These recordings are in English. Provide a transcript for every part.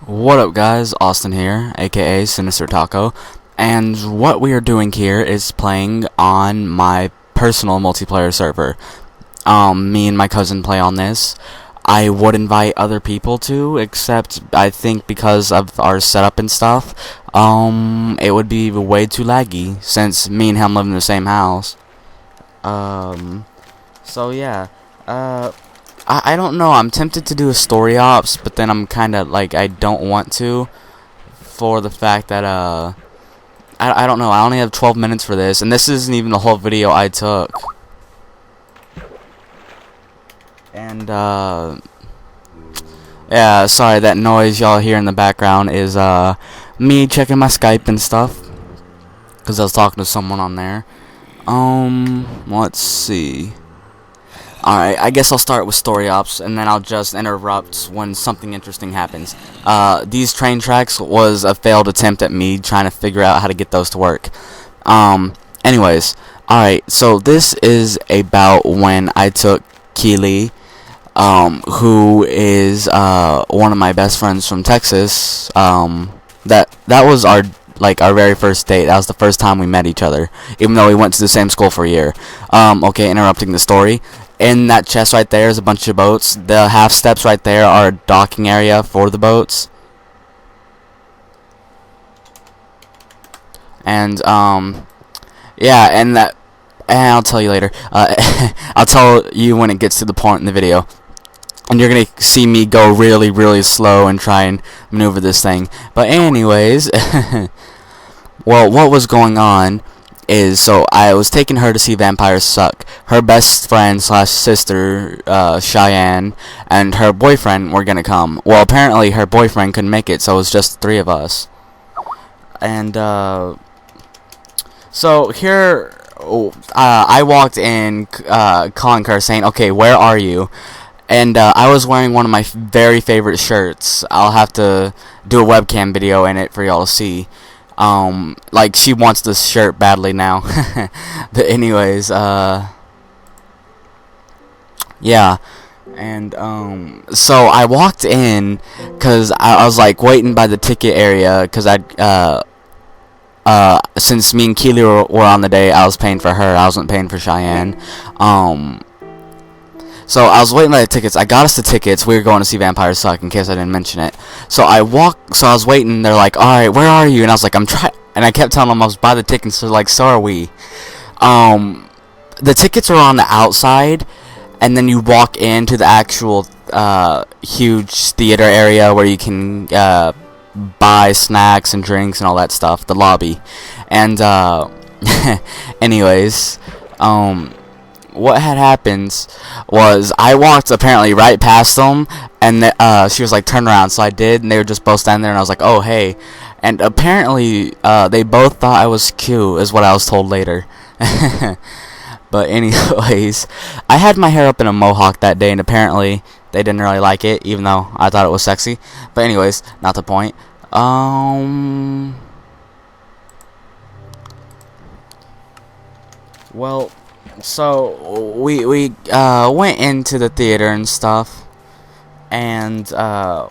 What up guys, Austin here, aka Sinister Taco, and what we are doing here is playing on my personal multiplayer server. Me and my cousin play on this. I would invite other people to, except I think because of our setup and stuff, it would be way too laggy, since me and him live in the same house. So yeah, I don't know, I'm tempted to do a story ops, but then I'm kinda like, I don't want to, for the fact that, I don't know, I only have 12 minutes for this, and this isn't even the whole video I took. And, yeah, sorry, that noise y'all hear in the background is, me checking my Skype and stuff, because I was talking to someone on there. Let's see. Alright, I guess I'll start with story ops, and then I'll just interrupt when something interesting happens. These train tracks was a failed attempt at me trying to figure out how to get those to work. Anyways, alright, so this is about when I took Keely, who is, one of my best friends from Texas. That was our very first date. That was the first time we met each other, even though we went to the same school for a year. Okay, interrupting the story. In that chest right there is a bunch of boats. The half steps right there are a docking area for the boats. And, yeah, and I'll tell you later. I'll tell you when it gets to the point in the video. And you're gonna see me go really, really slow and try and maneuver this thing. But anyways, well, what was going on is, so I was taking her to see Vampires Suck. Her best friend slash sister, Cheyenne, and her boyfriend were gonna come. Well, apparently her boyfriend couldn't make it, so it was just the three of us. And, so here, I walked in, calling her, saying, okay, where are you? And, I was wearing one of my very favorite shirts. I'll have to do a webcam video in it for y'all to see. Like, she wants this shirt badly now. But anyways, yeah. And, so I walked in, cause I was, like, waiting by the ticket area, cause since me and Keely were on the day, I was paying for her, I wasn't paying for Cheyenne. So I was waiting by the tickets. I got us the tickets. We were going to see Vampires Suck, in case I didn't mention it. So I was waiting. They're like, "Alright, where are you?" And I was like, "I'm trying." And I kept telling them I was by the tickets. So like, "So are we." The tickets are on the outside, and then you walk into the actual huge theater area where you can buy snacks and drinks and all that stuff. The lobby. And anyways, what had happened was I walked apparently right past them, and she was like, turn around, so I did, and they were just both standing there, and I was like, oh hey. And apparently they both thought I was cute, is what I was told later. But anyways, I had my hair up in a mohawk that day, and apparently they didn't really like it, even though I thought it was sexy. But anyways, not the point. Well, so we went into the theater and stuff, and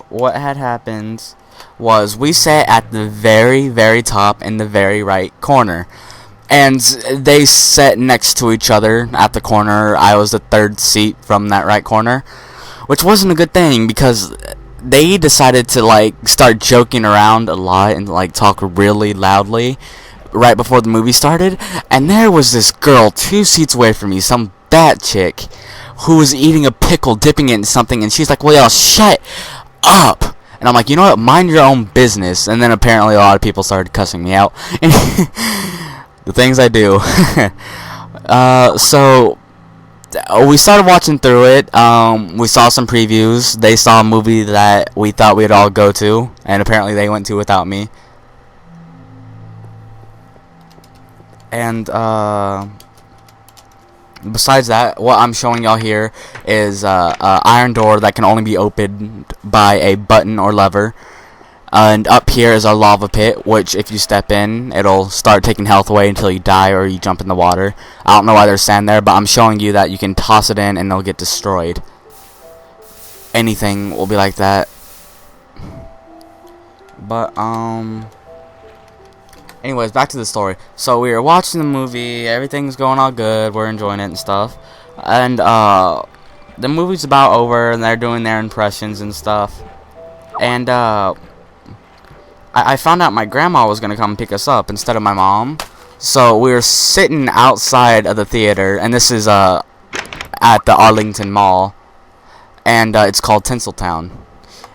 what had happened was we sat at the very, very top in the very right corner, and they sat next to each other at the corner. I was the third seat from that right corner, which wasn't a good thing, because they decided to like start joking around a lot and like talk really loudly right before the movie started. And there was this girl 2 seats away from me, some fat chick, who was eating a pickle, dipping it in something, and she's like, well, y'all shut up. And I'm like, you know what, mind your own business. And then apparently a lot of people started cussing me out. The things I do. So we started watching through it. We saw some previews. They saw a movie that we thought we'd all go to, and apparently they went to without me. And besides that, what I'm showing y'all here is a iron door that can only be opened by a button or lever. And up here is our lava pit, which if you step in, it'll start taking health away until you die or you jump in the water. I don't know why there's sand there, but I'm showing you that you can toss it in and it'll get destroyed. Anything will be like that. But anyways, back to the story. So we were watching the movie, everything's going all good, we're enjoying it and stuff. And the movie's about over, and they're doing their impressions and stuff. And I found out my grandma was gonna come pick us up instead of my mom. So we were sitting outside of the theater, and this is at the Arlington Mall, and it's called Tinseltown.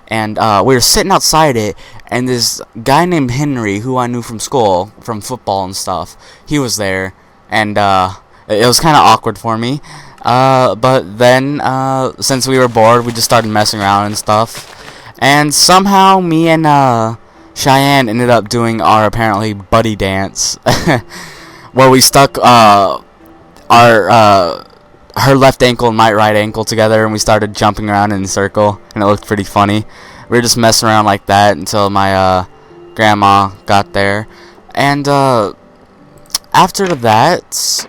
And we were sitting outside it, and this guy named Henry, who I knew from school, from football and stuff, he was there, and it was kind of awkward for me. But then, since we were bored, we just started messing around and stuff. And somehow, me and Cheyenne ended up doing our apparently buddy dance, where we stuck her left ankle and my right ankle together, and we started jumping around in a circle, and it looked pretty funny. We were just messing around like that until my grandma got there, and after that,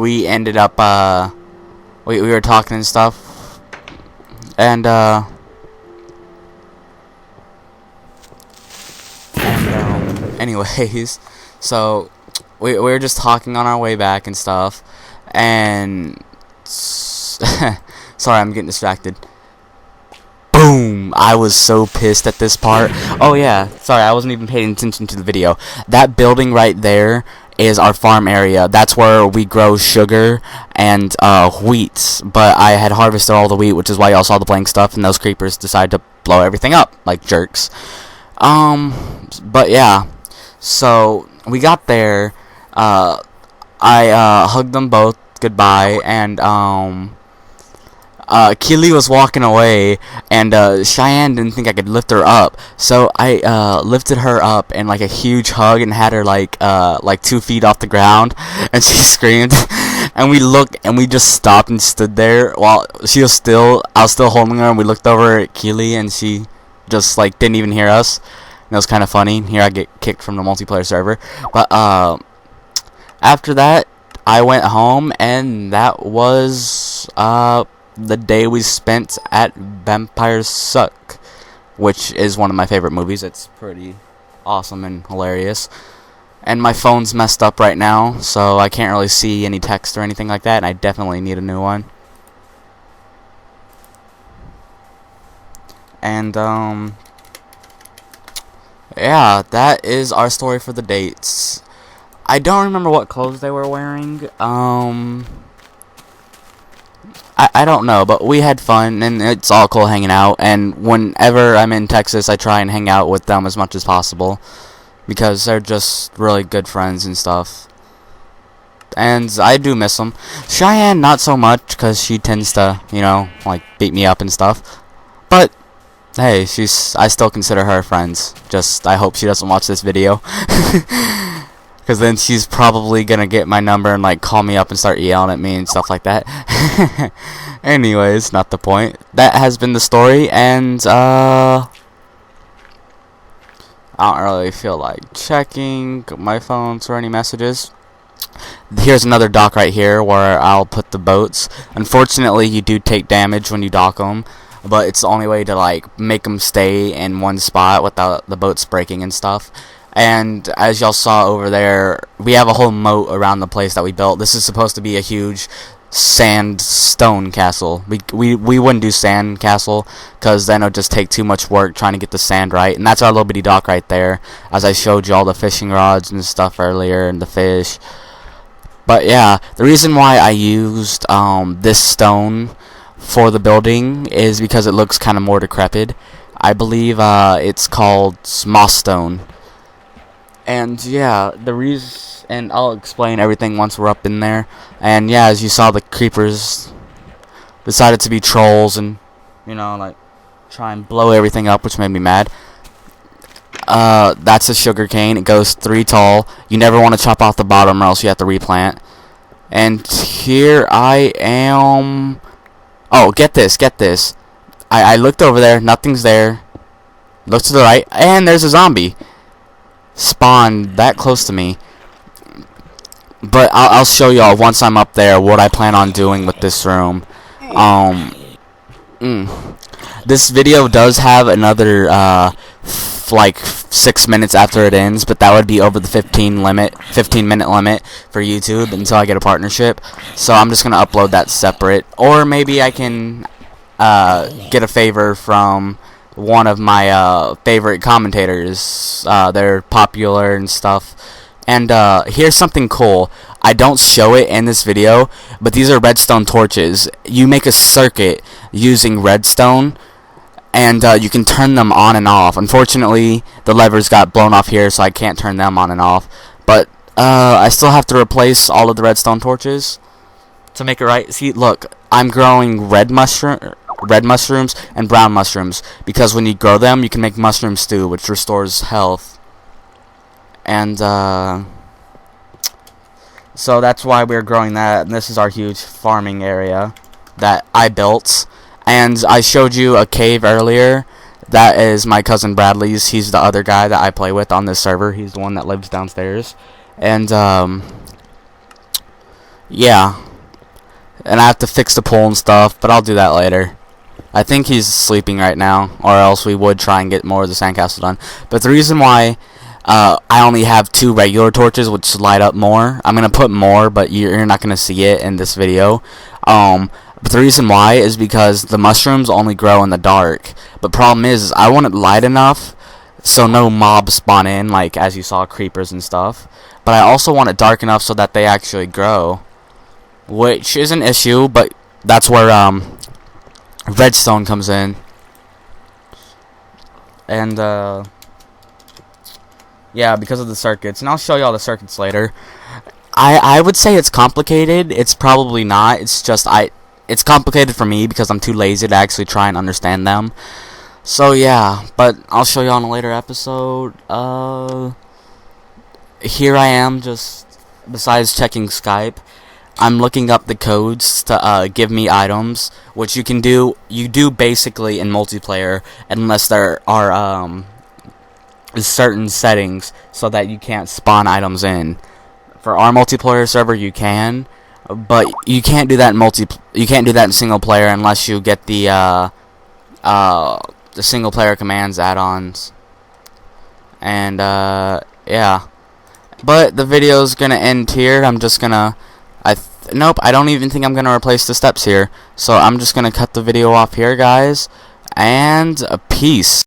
we ended up we were talking and stuff, and anyways, so we were just talking on our way back and stuff, and sorry, I'm getting distracted. Boom! I was so pissed at this part. Oh yeah, sorry, I wasn't even paying attention to the video. That building right there is our farm area. That's where we grow sugar and wheat. But I had harvested all the wheat, which is why y'all saw the blank stuff, and those creepers decided to blow everything up like jerks. But yeah, so we got there. I hugged them both goodbye, and Keely was walking away, and Cheyenne didn't think I could lift her up, so I lifted her up in like a huge hug and had her like 2 feet off the ground, and she screamed, and we looked, and we just stopped and stood there while I was still holding her, and we looked over at Keely, and she just like didn't even hear us. And it was kind of funny. Here I get kicked from the multiplayer server, but after that I went home, and that was the day we spent at Vampires Suck, which is one of my favorite movies. It's pretty awesome and hilarious. And my phone's messed up right now, so I can't really see any text or anything like that, and I definitely need a new one. And yeah, that is our story for the dates. I don't remember what clothes they were wearing. I don't know, but we had fun, and it's all cool hanging out, and whenever I'm in Texas, I try and hang out with them as much as possible, because they're just really good friends and stuff, and I do miss them. Cheyenne, not so much, because she tends to, you know, like, beat me up and stuff, but hey, I still consider her friends. Just, I hope she doesn't watch this video. Because then she's probably going to get my number and, like, call me up and start yelling at me and stuff like that. Anyways, not the point. That has been the story, and, I don't really feel like checking my phone for any messages. Here's another dock right here where I'll put the boats. Unfortunately, you do take damage when you dock them, but it's the only way to like make them stay in one spot without the boats breaking and stuff. And as y'all saw over there, we have a whole moat around the place that we built. This is supposed to be a huge sandstone castle. We wouldn't do sand castle because then it would just take too much work trying to get the sand right. And that's our little bitty dock right there, as I showed you all the fishing rods and stuff earlier and the fish. But yeah, the reason why I used this stone for the building is because it looks kind of more decrepit. I believe it's called moss stone. And yeah, the reason, and I'll explain everything once we're up in there. And yeah, as you saw, the creepers decided to be trolls and, you know, like try and blow everything up, which made me mad. That's a sugar cane. It goes 3 tall. You never want to chop off the bottom or else you have to replant. And here I am. Oh, get this. I looked over there. Nothing's there. Look to the right. And there's a zombie. Spawned that close to me. But I'll show y'all once I'm up there what I plan on doing with this room. This video does have another like 6 minutes after it ends, but that would be over the 15-minute limit for YouTube until I get a partnership. So I'm just gonna upload that separate, or maybe I can get a favor from one of my favorite commentators. They're popular and stuff. And here's something cool. I don't show it in this video, but these are redstone torches. You make a circuit using redstone, and you can turn them on and off. Unfortunately, the levers got blown off here, so I can't turn them on and off. But I still have to replace all of the redstone torches to make it right. See, look, I'm growing red mushrooms and brown mushrooms, because when you grow them, you can make mushroom stew, which restores health. And so that's why we're growing that. And this is our huge farming area that I built. And I showed you a cave earlier. That is my cousin Bradley's. He's the other guy that I play with on this server. He's the one that lives downstairs. And yeah. And I have to fix the pool and stuff, but I'll do that later. I think he's sleeping right now, or else we would try and get more of the sandcastle done. But the reason why I only have 2 regular torches, which light up more. I'm going to put more, but you're not going to see it in this video. But the reason why is because the mushrooms only grow in the dark. But problem is I want it light enough so no mobs spawn in, like as you saw, creepers and stuff. But I also want it dark enough so that they actually grow, which is an issue, but that's where redstone comes in. And yeah, because of the circuits, and I'll show you all the circuits later. I would say it's complicated. It's probably not. It's just it's complicated for me because I'm too lazy to actually try and understand them. So yeah, but I'll show you on a later episode. Here I am, just besides checking Skype, I'm looking up the codes to give me items, which you can do. You do basically in multiplayer, unless there are certain settings so that you can't spawn items in. For our multiplayer server, you can, but you can't do that in single player unless you get the single player commands add-ons. And yeah, but the video's gonna end here. I'm just gonna nope, I don't even think I'm gonna replace the steps here, so I'm just gonna cut the video off here, guys, and peace.